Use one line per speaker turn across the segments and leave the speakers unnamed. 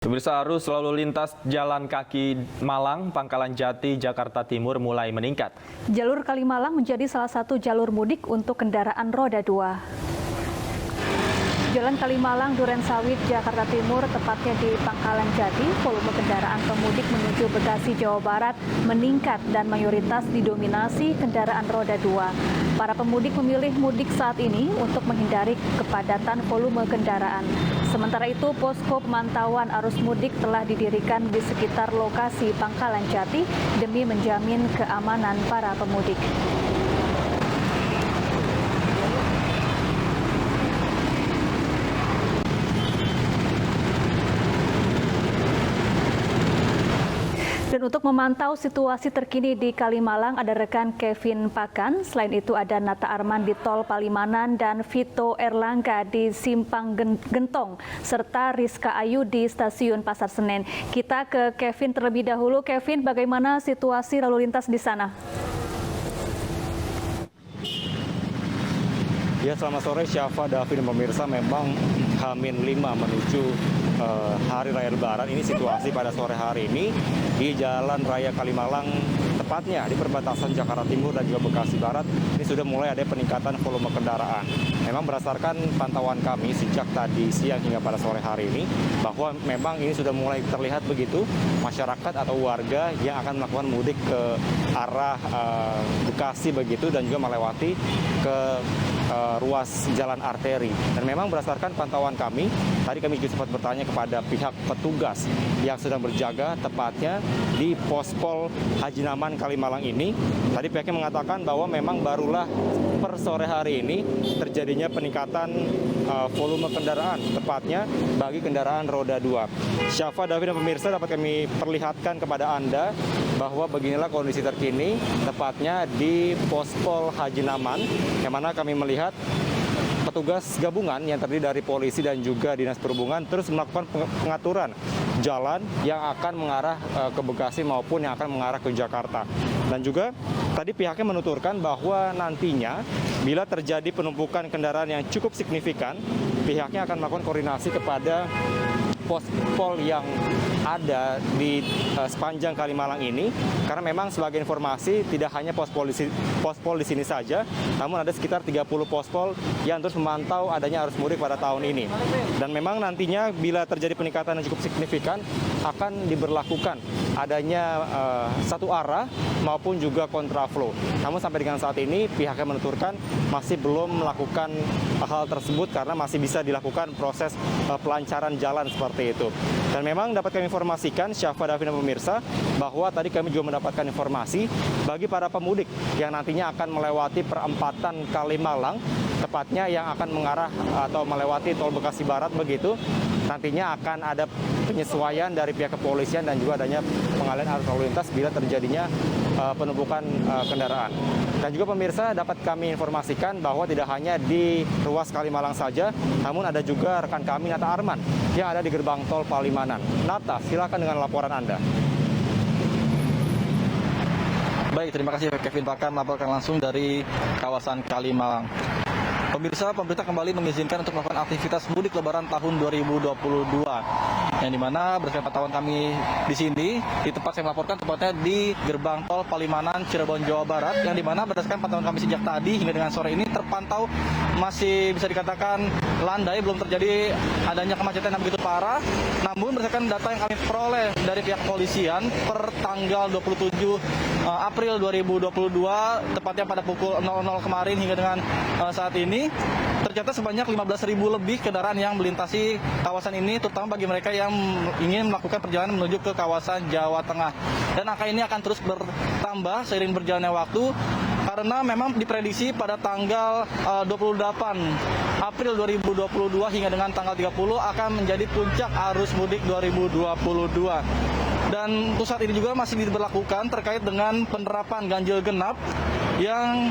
Pemirsa, arus lalu lintas jalan kaki Malang, Pangkalan Jati, Jakarta Timur mulai meningkat.
Jalur Kalimalang menjadi salah satu jalur mudik untuk kendaraan roda 2. Jalan Kalimalang, Durensawit, Jakarta Timur, tepatnya di Pangkalan Jati, volume kendaraan pemudik menuju Bekasi, Jawa Barat meningkat dan mayoritas didominasi kendaraan roda 2. Para pemudik memilih mudik saat ini untuk menghindari kepadatan volume kendaraan. Sementara itu, posko pemantauan arus mudik telah didirikan di sekitar lokasi Pangkalan Jati demi menjamin keamanan para pemudik. Dan untuk memantau situasi terkini di Kalimalang ada rekan Kevin Pakan. Selain itu ada Nata Arman di Tol Palimanan dan Vito Erlangga di Simpang Gentong serta Rizka Ayu di Stasiun Pasar Senen. Kita ke Kevin terlebih dahulu. Kevin, bagaimana situasi lalu lintas di sana?
Ya, selamat sore Syafa, Davin, pemirsa. Memang H-5 menuju Hari Raya Lebaran. Ini situasi pada sore hari ini di Jalan Raya Kalimalang, tepatnya di perbatasan Jakarta Timur dan juga Bekasi Barat. Ini sudah mulai ada peningkatan volume kendaraan. Memang berdasarkan pantauan kami sejak tadi siang hingga pada sore hari ini, bahwa memang ini sudah mulai terlihat begitu masyarakat atau warga yang akan melakukan mudik ke arah Bekasi begitu dan juga melewati ke ruas jalan arteri. Dan memang berdasarkan pantauan kami, tadi kami juga sempat bertanya kepada pihak petugas yang sedang berjaga tepatnya di Pospol Haji Naman Kalimalang ini. Tadi pihaknya mengatakan bahwa memang barulah per sore hari ini terjadinya peningkatan volume kendaraan, tepatnya bagi kendaraan roda 2. Syafa, David, dan pemirsa, dapat kami perlihatkan kepada Anda bahwa beginilah kondisi terkini tepatnya di Pospol Haji Naman, yang mana kami melihat petugas gabungan yang terdiri dari polisi dan juga dinas perhubungan terus melakukan pengaturan jalan yang akan mengarah ke Bekasi maupun yang akan mengarah ke Jakarta. Dan juga tadi pihaknya menuturkan bahwa nantinya bila terjadi penumpukan kendaraan yang cukup signifikan, pihaknya akan melakukan koordinasi kepada pospol yang ada di sepanjang Kalimalang ini, karena memang sebagai informasi tidak hanya pospol di sini saja, namun ada sekitar 30 pospol yang terus memantau adanya arus mudik pada tahun ini. Dan memang nantinya bila terjadi peningkatan yang cukup signifikan akan diberlakukan adanya satu arah maupun juga kontraflow. Namun sampai dengan saat ini pihaknya menuturkan masih belum melakukan hal tersebut karena masih bisa dilakukan proses pelancaran jalan seperti itu. Dan memang dapat kami informasikan, Syafa, Davin, dan pemirsa, bahwa tadi kami juga mendapatkan informasi bagi para pemudik yang nantinya akan melewati perempatan Kalimalang, tepatnya yang akan mengarah atau melewati Tol Bekasi Barat begitu, nantinya akan ada penyesuaian dari pihak kepolisian dan juga adanya pengalihan arus lalu lintas bila terjadinya penumpukan kendaraan. Dan juga pemirsa, dapat kami informasikan bahwa tidak hanya di ruas Kalimalang saja, namun ada juga rekan kami Nata Arman yang ada di gerbang tol Palimanan. Nata, silakan dengan laporan Anda.
Baik, terima kasih Kevin Pakan melaporkan langsung dari kawasan Kalimalang. Pemirsa, pemerintah kembali mengizinkan untuk melakukan aktivitas mudik Lebaran tahun 2022. Yang dimana berdasarkan pantauan kami di sini, di tempat saya melaporkan, tepatnya di gerbang tol Palimanan, Cirebon, Jawa Barat, yang dimana berdasarkan pantauan kami sejak tadi hingga dengan sore ini terpantau masih bisa dikatakan landai, belum terjadi adanya kemacetan yang begitu parah. Namun berdasarkan data yang kami peroleh dari pihak kepolisian per tanggal 27 April 2022, tepatnya pada pukul 00 kemarin hingga dengan saat ini, tercatat sebanyak 15.000 lebih kendaraan yang melintasi kawasan ini, terutama bagi mereka yang ingin melakukan perjalanan menuju ke kawasan Jawa Tengah. Dan angka ini akan terus bertambah seiring berjalannya waktu, karena memang diprediksi pada tanggal 28 April 2022 hingga dengan tanggal 30 akan menjadi puncak arus mudik 2022. Dan untuk saat ini juga masih diberlakukan terkait dengan penerapan ganjil genap yang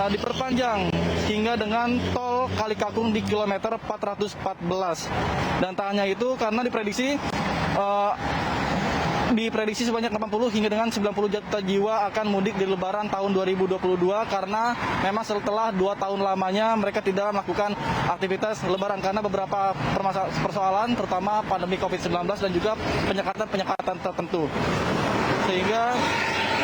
diperpanjang hingga dengan tol Kalikakung di kilometer 414. Dan tak hanya itu, karena diprediksi diprediksi sebanyak 80 hingga dengan 90 juta jiwa akan mudik di Lebaran tahun 2022 karena memang setelah 2 tahun lamanya mereka tidak melakukan aktivitas Lebaran karena beberapa persoalan terutama pandemi COVID-19 dan juga penyekatan tertentu. Sehingga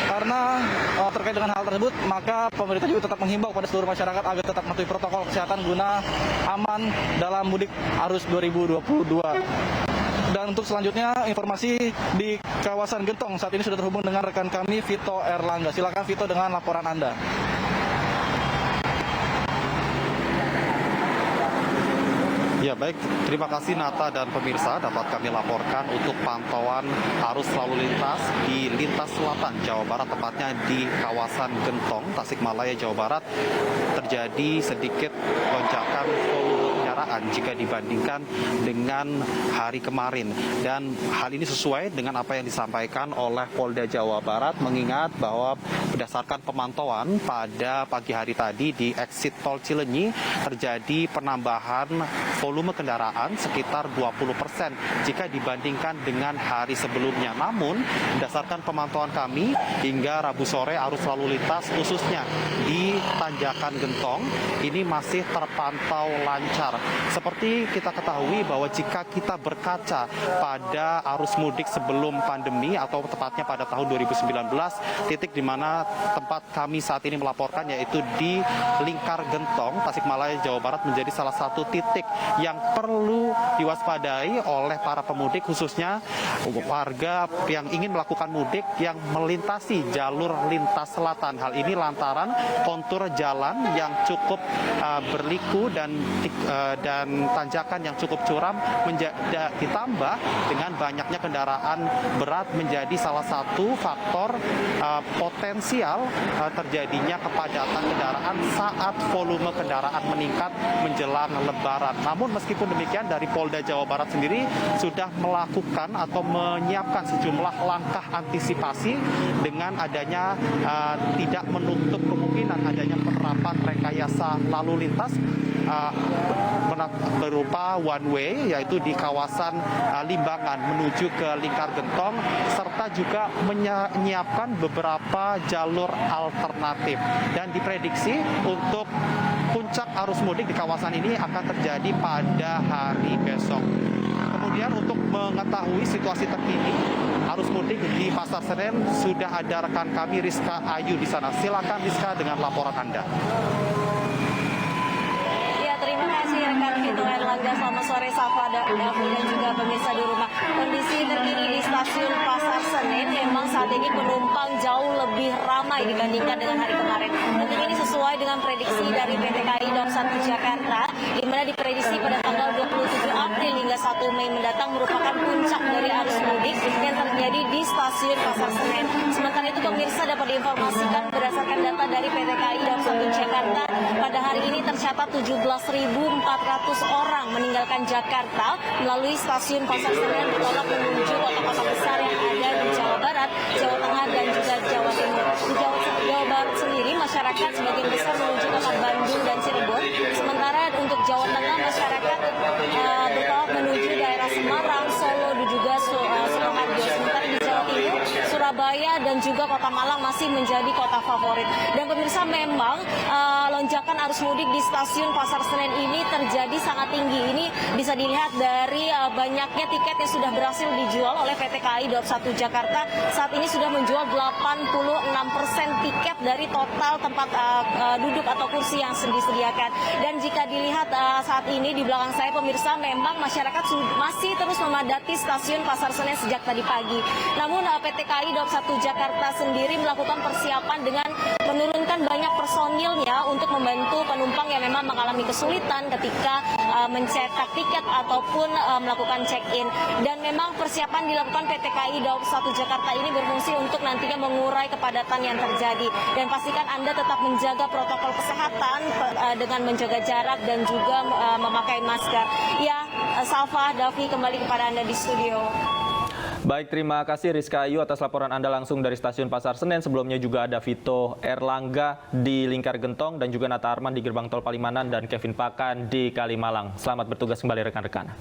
karena terkait dengan hal tersebut, maka pemerintah juga tetap menghimbau kepada seluruh masyarakat agar tetap mematuhi protokol kesehatan guna aman dalam mudik arus 2022. Dan untuk selanjutnya informasi di kawasan Gentong saat ini sudah terhubung dengan rekan kami Vito Erlangga. Silakan Vito dengan laporan Anda.
Ya baik, terima kasih Nata dan pemirsa dapat kami laporkan untuk pantauan arus lalu lintas di lintas selatan Jawa Barat, tepatnya di kawasan Gentong, Tasikmalaya, Jawa Barat. Terjadi sedikit lonjakan volume kendaraan jika dibandingkan dengan hari kemarin. Dan hal ini sesuai dengan apa yang disampaikan oleh Polda Jawa Barat, mengingat bahwa berdasarkan pemantauan pada pagi hari tadi di exit tol Cileunyi terjadi penambahan volume kendaraan sekitar 20% jika dibandingkan dengan hari sebelumnya. Namun, berdasarkan pemantauan kami hingga Rabu sore arus lalu lintas khususnya di Tanjakan Gentong ini masih terpantau lancar. Seperti kita ketahui bahwa jika kita berkaca pada arus mudik sebelum pandemi atau tepatnya pada tahun 2019, titik di mana tempat kami saat ini melaporkan yaitu di Lingkar Gentong, Tasikmalaya, Jawa Barat menjadi salah satu titik yang perlu diwaspadai oleh para pemudik, khususnya warga yang ingin melakukan mudik yang melintasi jalur lintas selatan. Hal ini lantaran kontur jalan yang cukup berliku dan tanjakan yang cukup curam ditambah dengan banyaknya kendaraan berat menjadi salah satu faktor potensial terjadinya kepadatan kendaraan saat volume kendaraan meningkat menjelang Lebaran. Namun meskipun demikian dari Polda Jawa Barat sendiri sudah melakukan atau menyiapkan sejumlah langkah antisipasi dengan adanya tidak menutup kemungkinan adanya penerapan rekayasa lalu lintas berupa one way yaitu di kawasan Limbangan menuju ke Lingkar Gentong, serta juga menyiapkan beberapa jalur alternatif. Dan diprediksi untuk puncak arus mudik di kawasan ini akan terjadi pada hari besok. Kemudian untuk mengetahui situasi terkini arus mudik di Pasar Senen sudah ada rekan kami Rizka Ayu di sana. Silakan Rizka dengan laporan Anda.
Terima kasih rekan Vito Erlangga. Selamat sore Safa, Davi dan juga pemirsa di rumah. Kondisi terkini di stasiun Pasar Senen memang saat ini penumpang jauh lebih ramai dibandingkan dengan hari kemarin. Tentunya ini sesuai dengan prediksi dari PT KAI Daup 1 Jakarta, di mana diprediksi pada tanggal 27 April hingga 1 Mei mendatang merupakan puncak dari arus mudik yang terjadi di stasiun Pasar Senen. Sementara itu pemirsa dapat diinformasikan berdasarkan data dari PT KAI Daup 1 Jakarta, pada hari ini tercatat 17.400 orang meninggalkan Jakarta melalui stasiun Pasar Senen bertolak menuju kota-kota besar yang ada di Jawa Barat, Jawa Tengah, dan juga Jawa Timur. Di Jawa Barat sendiri, masyarakat sebagian besar menuju kota Bandung dan Cirebon. Sementara untuk Jawa Tengah, masyarakat bertolak menuju daerah Semarang, Solo, dan juga Sukoharjo. Sementara di Jawa Timur, Surabaya, dan juga Kota Malang masih menjadi kota favorit. Dan pemirsa, memang lonjakan arus mudik di stasiun Pasar Senen ini terjadi sangat tinggi. Ini bisa dilihat dari banyaknya tiket yang sudah berhasil dijual oleh PT KAI Daup 1 Jakarta. Saat ini sudah menjual 86% tiket dari total tempat duduk atau kursi yang disediakan. Dan jika dilihat saat ini di belakang saya pemirsa, memang masyarakat masih terus memadati stasiun Pasar Senen sejak tadi pagi. Namun PT KAI Daup 1 Jakarta sendiri melakukan persiapan dengan menurunkan banyak personilnya untuk membantu penumpang yang memang mengalami kesulitan ketika mencetak tiket ataupun melakukan check-in. Dan memang persiapan dilakukan PT KAI Daup 1 Jakarta ini berfungsi untuk nantinya mengurai kepadatan yang terjadi. Dan pastikan Anda tetap menjaga protokol kesehatan dengan menjaga jarak dan juga memakai masker. Ya, Salva, Davi, kembali kepada Anda di studio.
Baik, terima kasih Rizka Ayu atas laporan Anda langsung dari Stasiun Pasar Senen. Sebelumnya juga ada Vito Erlangga di Lingkar Gentong dan juga Nata Arman di Gerbang Tol Palimanan dan Kevin Pakan di Kalimalang. Selamat bertugas kembali rekan-rekan.